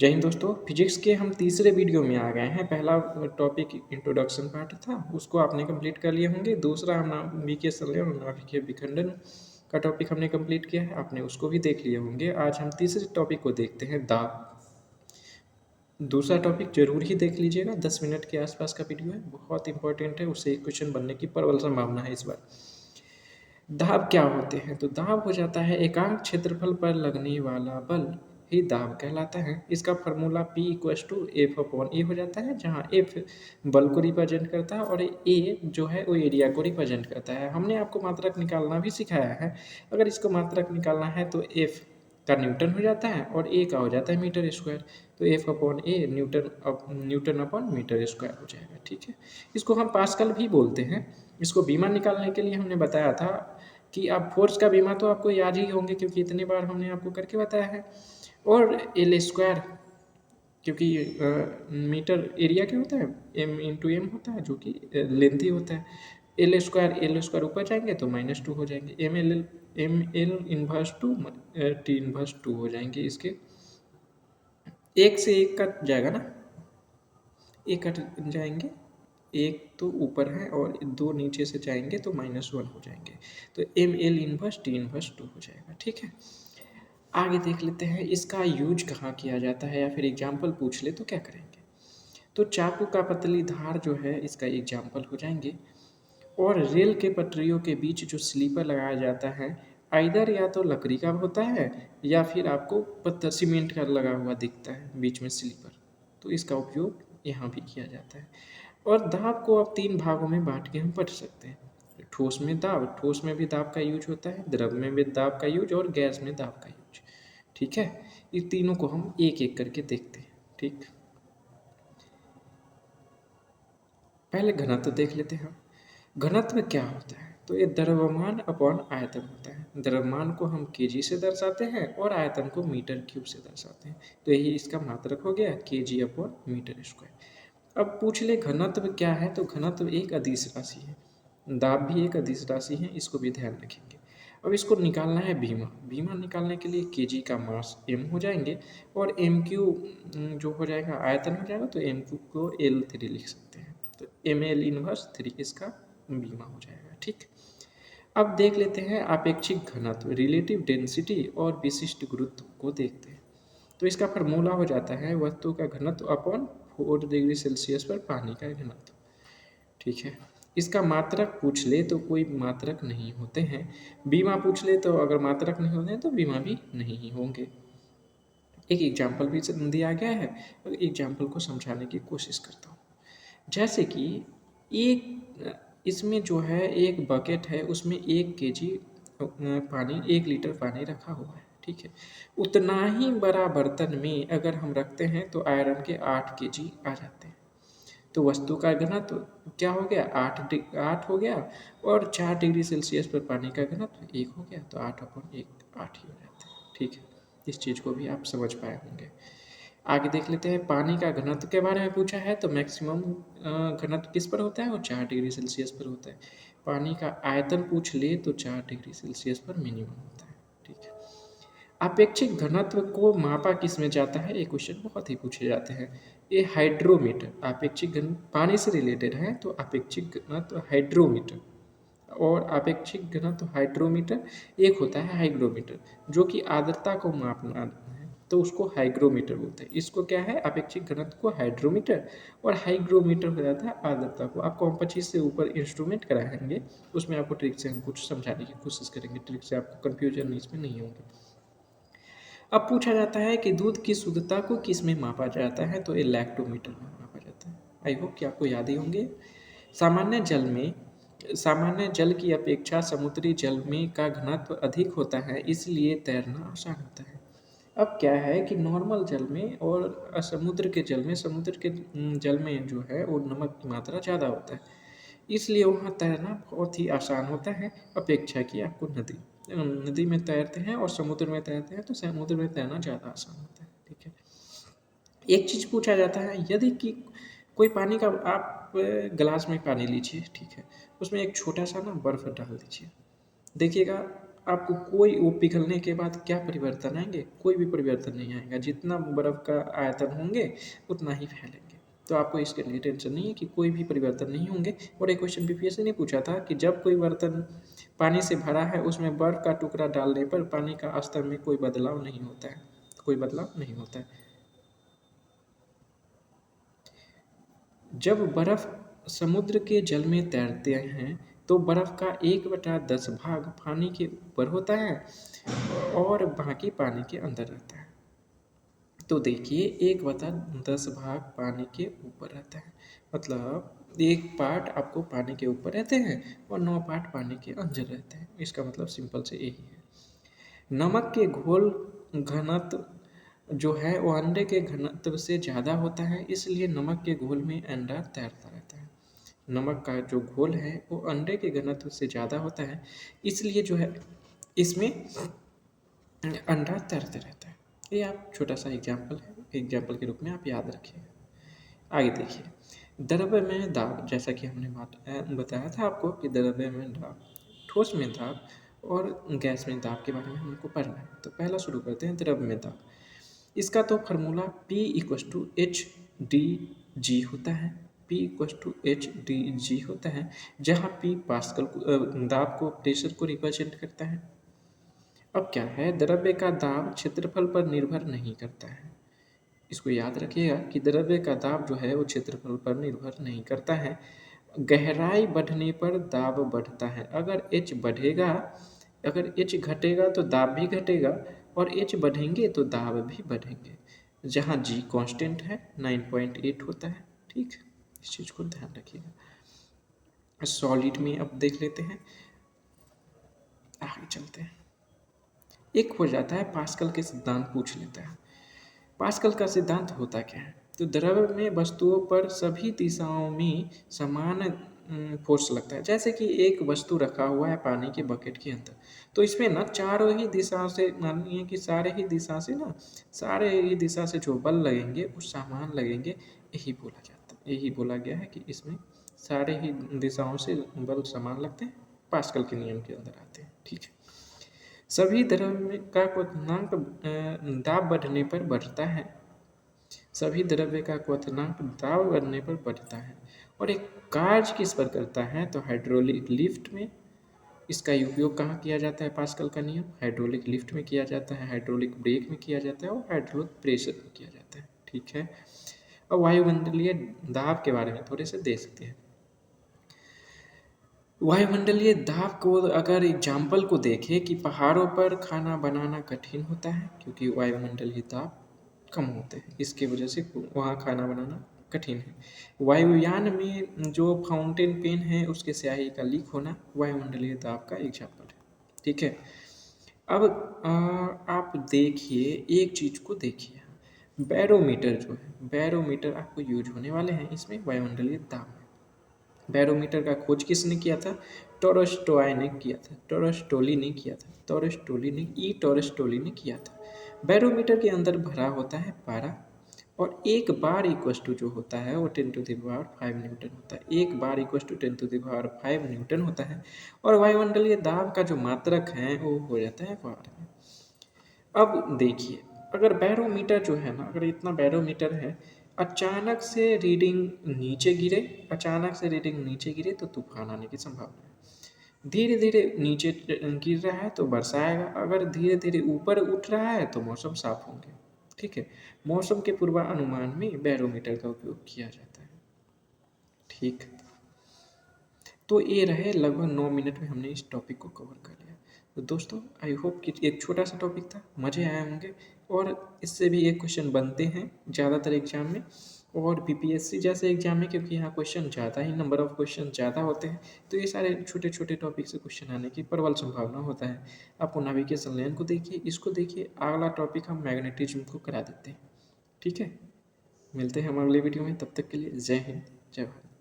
जय हिंद दोस्तों। फिजिक्स के हम तीसरे वीडियो में आ गए हैं। पहला टॉपिक इंट्रोडक्शन पार्ट था, उसको आपने कंप्लीट कर लिए होंगे। दूसरा हम नाभिकीय संलयन और नाभिकीय विखंडन का टॉपिक हमने कंप्लीट किया है, आपने उसको भी देख लिए होंगे। आज हम तीसरे टॉपिक को देखते हैं, दाब। दूसरा टॉपिक जरूर ही देख लीजिएगा, 10 मिनट के आसपास का वीडियो है, बहुत इंपॉर्टेंट है, उससे एक क्वेश्चन बनने की प्रबल संभावना है इस बार। दाब क्या होते हैं? तो दाब हो जाता है एकांक क्षेत्रफल पर लगने वाला बल ही दाब कहलाता है। इसका formula P equals to F upon A हो जाता है, जहाँ एफ बल को रिप्रेजेंट करता है और ए जो है वो एरिया को रिप्रेजेंट करता है। हमने आपको मात्रक निकालना भी सिखाया है। अगर इसको मात्रक निकालना है तो एफ का न्यूटन हो जाता है और ए का हो जाता है मीटर स्क्वायर। तो F upon A newton upon metre square हो जाएगा। ठीक है, इसको हम पास्कल भी बोलते हैं। इसको बीमा निकालने के लिए हमने बताया था कि आप फोर्स का बीमा तो आपको याद ही होंगे, क्योंकि इतनी बार हमने आपको करके बताया है। और एल स्क्वायर, क्योंकि मीटर एरिया क्या होता है, एम इंटू एम होता है, जो कि लेंथ ही होता है। एल स्क्वायर ऊपर जाएंगे तो -2 हो जाएंगे। M L inverse two T inverse 2 हो जाएंगे। इसके एक से एक कट जाएगा ना, एक कट जाएंगे, एक तो ऊपर है और दो नीचे से जाएंगे तो -1 हो जाएंगे। तो M L inverse T inverse 2 हो जाएगा। ठीक है, आगे देख लेते हैं इसका यूज कहाँ किया जाता है, या फिर एग्जाम्पल पूछ ले तो क्या करेंगे। तो चाकू का पतली धार जो है इसका एग्जाम्पल हो जाएंगे। और रेल के पटरियों के बीच जो स्लीपर लगाया जाता है, आइदर या तो लकड़ी का होता है या फिर आपको पत्थर सीमेंट का लगा हुआ दिखता है बीच में स्लीपर, तो इसका उपयोग यहाँ भी किया जाता है। और दाब को अब 3 भागों में बांट के हम पढ़ सकते हैं। ठोस में दाब, ठोस में भी दाब का यूज होता है, द्रव में भी दाब का यूज और गैस में दाब का यूज। ठीक है, इन तीनों को हम एक एक करके देखते हैं। ठीक, पहले घनत्व देख लेते हैं। घनत्व क्या होता है? तो ये द्रव्यमान अपॉन आयतन होता है। द्रव्यमान को हम केजी से दर्शाते हैं और आयतन को मीटर क्यूब से दर्शाते हैं। तो यही इसका मात्रक हो गया, केजी अपॉन मीटर स्क्वायर। अब पूछ ले घनत्व क्या है, तो घनत्व एक अदिश राशि है, दाब भी एक अदिश राशि है, इसको भी ध्यान रखेंगे। अब इसको निकालना है बीमा। बीमा निकालने के लिए केजी का मास एम हो जाएंगे और एम क्यू जो हो जाएगा आयतन हो जाएगा, तो एम क्यू को L3 लिख सकते हैं। तो एम एल इनवर्स 3 इसका बीमा हो जाएगा। ठीक, अब देख लेते हैं आपेक्षिक घनत्व, रिलेटिव डेंसिटी और विशिष्ट गुरुत्व को देखते हैं। तो इसका फार्मूला हो जाता है वस्तु का घनत्व अपॉन 4 डिग्री सेल्सियस पर पानी का घनत्व। ठीक है, इसका मात्रक पूछ ले तो कोई मात्रक नहीं होते हैं, बीमा पूछ ले तो अगर मात्रक नहीं होते हैं तो बीमा भी नहीं ही होंगे। एक एग्जाम्पल भी दिया गया है, एग्जाम्पल को समझाने की कोशिश करता हूँ। जैसे कि इसमें जो है एक बकेट है, उसमें 1 केजी पानी, 1 लीटर पानी रखा हुआ है। ठीक है, उतना ही बड़ा बर्तन में अगर हम रखते हैं तो आयरन के 8 केजी आ जाते हैं। तो वस्तु का घनत्व क्या हो गया, 8 हो गया, और 4 डिग्री सेल्सियस पर पानी का घनत्व 1 हो गया, तो 8/1 8 ही हो जाता है। ठीक है, इस चीज़ को भी आप समझ पाए होंगे। आगे देख लेते हैं, पानी का घनत्व के बारे में पूछा है, तो मैक्सिमम घनत्व किस पर होता है, वो 4 डिग्री सेल्सियस पर होता है। पानी का आयतन पूछ ले तो 4 डिग्री सेल्सियस पर मिनिमम होता है। ठीक है, अपेक्षिक घनत्व को मापा किस में जाता है, ये क्वेश्चन बहुत ही पूछे जाते हैं। ये हाइड्रोमीटर, अपेक्षिक घन पानी से रिलेटेड है, तो अपेक्षिक घनत्व हाइड्रोमीटर और अपेक्षिक घनत्व हाइड्रोमीटर, एक होता है हाइग्रोमीटर जो कि आर्द्रता को मापना है, तो उसको हाइग्रोमीटर बोलते हैं। इसको क्या है, अपेक्षिक घनत्व को हाइड्रोमीटर और हाइग्रोमीटर हो जाता है आर्द्रता को। आपको हम 25 से ऊपर इंस्ट्रूमेंट कराएंगे, उसमें आपको ट्रिक से हम कुछ समझाने की कोशिश करेंगे, ट्रिक से आपको कन्फ्यूजन इसमें नहीं होगी। अब पूछा जाता है कि दूध की शुद्धता को किस में मापा जाता है, तो ये लैक्टोमीटर में मापा जाता है। आई होप कि आपको याद ही होंगे। सामान्य जल की अपेक्षा समुद्री जल में का घनत्व अधिक होता है, इसलिए तैरना आसान होता है। अब क्या है कि नॉर्मल जल में और समुद्र के जल में जो है वो नमक की मात्रा ज़्यादा होता है, इसलिए वहाँ तैरना बहुत ही आसान होता है अपेक्षा की आपको नदी में तैरते हैं और समुद्र में तैरते हैं, तो समुद्र में तैरना ज़्यादा आसान होता है। ठीक है, एक चीज़ पूछा जाता है, यदि कि कोई पानी का आप गिलास में पानी लीजिए, ठीक है, उसमें एक छोटा सा ना बर्फ़ डाल दीजिए, देखिएगा आपको कोई वो पिघलने के बाद क्या परिवर्तन आएंगे? कोई भी परिवर्तन नहीं आएगा। जितना बर्फ़ का आयतन होंगे उतना ही फैलेंगे। तो आपको इसके लिए टेंशन नहीं है कि कोई भी परिवर्तन नहीं होंगे। और एक क्वेश्चन बीपीएससी ने पूछा था कि जब कोई बर्तन पानी से भरा है उसमें बर्फ़ का टुकड़ा डालने पर पानी का स्तर में कोई बदलाव नहीं होता है। कोई बदलाव नहीं होता है। जब बर्फ़ समुद्र के जल में तैरते हैं तो बर्फ़ का 1/10 भाग पानी के ऊपर होता है और बाकी पानी के अंदर रहता है। तो देखिए 1/10 भाग पानी के ऊपर रहता है, मतलब एक पार्ट आपको पानी के ऊपर रहते हैं और 9 पार्ट पानी के अंदर रहते हैं। इसका मतलब सिंपल से यही है। नमक के घोल घनत्व जो है वो अंडे के घनत्व से ज़्यादा होता है, इसलिए नमक के घोल में अंडा तैरता रहता है। नमक का जो घोल है वो अंडे के घनत्व से ज़्यादा होता है, इसलिए जो है इसमें अंडा तैरते रहता है। ये आप छोटा सा एग्जाम्पल है, एग्जाम्पल के रूप में आप याद रखिए। आगे देखिए, द्रव्य में दाब, जैसा कि हमने बताया था आपको कि द्रव्य में दाब, ठोस में दाब और गैस में दाब के बारे में हमको पढ़ना है। तो पहला शुरू करते हैं द्रव्य में दाब। इसका तो फार्मूला P=H/d/g होता है। P=H/d/g होता है, जहाँ P पास्कल दाब को, प्रेशर को रिप्रेजेंट करता है। अब क्या है, द्रव्य का दाब क्षेत्रफल पर निर्भर नहीं करता है। इसको याद रखिएगा कि द्रव्य का दाब जो है वो क्षेत्रफल पर निर्भर नहीं करता है। गहराई बढ़ने पर दाब बढ़ता है। अगर एच घटेगा तो दाब भी घटेगा और एच बढ़ेंगे तो दाब भी बढ़ेंगे। जहाँ जी कांस्टेंट है 9.8 होता है। ठीक, इस चीज़ को ध्यान रखिएगा। सॉलिड में अब देख लेते हैं, आगे चलते हैं। एक हो जाता है पास्कल के सिद्धांत, पूछ लेता है। पास्कल का सिद्धांत होता क्या है? तो द्रव्य में वस्तुओं पर सभी दिशाओं में समान फोर्स लगता है। जैसे कि एक वस्तु रखा हुआ है पानी के बकेट के अंदर, तो इसमें ना चारों ही दिशा से, मानिए कि सारे ही दिशा से जो बल लगेंगे वो समान लगेंगे, यही बोला जाता है। यही बोला गया है कि इसमें सारे ही दिशाओं से बल समान लगते हैं, पास्कल के नियम के अंदर आते हैं। ठीक है। सभी द्रव्य का क्वथनांक दाब बढ़ने पर बढ़ता है। सभी द्रव्य का क्वथनांक दाब बढ़ने पर बढ़ता है। और एक कार्य किस पर करता है? तो हाइड्रोलिक लिफ्ट में। इसका उपयोग कहाँ किया जाता है? पास्कल का नियम हाइड्रोलिक लिफ्ट में किया जाता है, हाइड्रोलिक ब्रेक में किया जाता है और हाइड्रोलिक प्रेशर में किया जाता है। ठीक है। अब वायुमंडलीय दाब के बारे में थोड़े से देखते हैं। वायुमंडलीय दाब को अगर एग्जाम्पल को देखें कि पहाड़ों पर खाना बनाना कठिन होता है क्योंकि वायुमंडलीय दाब कम होते हैं, इसकी वजह से वहाँ खाना बनाना कठिन है। वायुयान में जो फाउंटेन पेन है उसके स्याही का लीक होना वायुमंडलीय दाब का एग्जाम्पल है। ठीक है। अब आप देखिए, एक चीज़ को देखिए, बैरोमीटर जो है, बैरोमीटर आपको यूज होने वाले हैं इसमें वायुमंडलीय दाब में। बैरोमीटर का खोज किसने किया था? टोरस्टोय ने किया था, टोरस्टोली ने किया था, टोरस्टोली ने किया था। बैरोमीटर के अंदर भरा होता है पारा और एक बार इक्वस टू जो होता है वो 10⁵ न्यूटन होता है। एक बार इक्वस टू 10⁵ न्यूटन होता है और वायुमंडलीय दाब का जो मात्रक है वो हो जाता है वार में। अब देखिए, अगर बैरोमीटर जो है ना, अगर इतना बैरोमीटर है, अचानक से रीडिंग नीचे गिरे तो तूफान आने की संभावना है। धीरे धीरे नीचे गिर रहा है तो वर्षा आएगा, अगर धीरे धीरे ऊपर उठ रहा है तो मौसम साफ होंगे। ठीक है। मौसम के पूर्वानुमान में बैरोमीटर का उपयोग किया जाता है। ठीक, तो ये रहे लगभग 9 मिनट में हमने इस टॉपिक को कवर कर लिया। तो दोस्तों आई होप कि एक छोटा सा टॉपिक था, मज़े आए होंगे और इससे भी एक क्वेश्चन बनते हैं ज़्यादातर एग्जाम में और बीपीएससी जैसे एग्जाम में, क्योंकि यहाँ क्वेश्चन ज़्यादा ही, नंबर ऑफ क्वेश्चन ज़्यादा होते हैं, तो ये सारे छोटे छोटे टॉपिक से क्वेश्चन आने की प्रबल संभावना होता है। आपको नेविगेशन लेन को देखिए, इसको देखिए, अगला टॉपिक हम मैग्नेटिज्म को करा देते हैं। ठीक है, मिलते हैं हम अगले वीडियो में, तब तक के लिए जय हिंद, जय भारत।